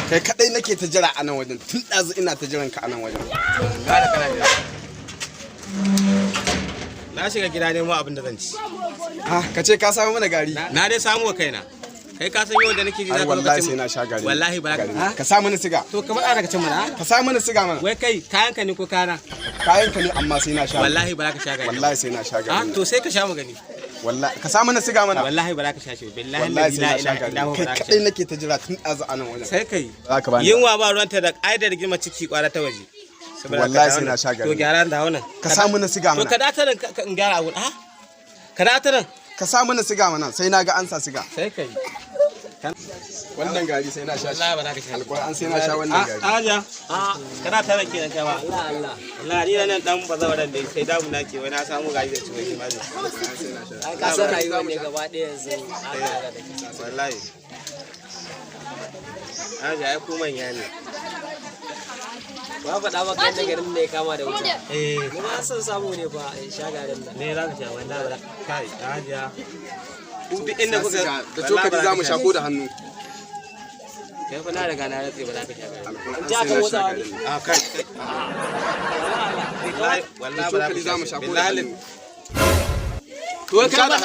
Kai kadai nake ta jira a nan wajen tun ɗazu ina ta jiran ka a nan wajen. Gada kana jira. Na shiga gida nemo abin da zan ci. Ha, ka ce ka samu mana gari. Na dai samu wa kaina. Kai ka san yau da nake gida wallahi sai na sha gari. Wallahi ba ka sa mana siga. To ka faɗa daga can mana. Ka sa mana siga mana. Wai kai kayan ka ne ko kana? Kayan ka ne amma sai na sha. Wallahi ba za ka sha gari. Wallahi sai na sha gari. To sai ka sha magani. Wallahi ka sa mana siga mana. Wallahi ba za ka sha shi. Billahi wallahi sai la na sha ilaha gari. illa huwa. Kai kadai nake ta jira tun ɗazu a nan wajen. Sai kai. Za ka bani. Yunwa ba ruwanta da ƙa'idar rigima ciki kwara ta waje. Wallahi sai na sha gari. To gyara da wannan. Ka sa mana siga mana. To ka datarin in gyara abu. Ha? Ka datarin. Ka sa mana siga mana sai na ga an sa siga. Sai kai. Wannan gari sai na sha shi. Wallahi ba za ka sha. Alƙur'an sai na sha wannan gari. Aja. Kana tara kenan kai ba. Allah. Allah ni nan dan bazawaran dai sai damu na ke wai na samu gari da ciwo ba. Ka san rayuwa ne gaba ɗaya yanzu. Wallahi. Aja ai ku manya ne. Ba faɗa maka yadda garin ne kama da wuta. Eh. Ni ma san samu ne fa in sha garin nan. Ne za ka sha wallahi ba kai aja. Duk inda kuka da cokali za mu sha ko da hannu. Kai fa na riga na ratse ba za ka sha gari. Ja ka motsa wani. Kai. Wallahi ba za ka za mu sha ko da hannu. To kai ba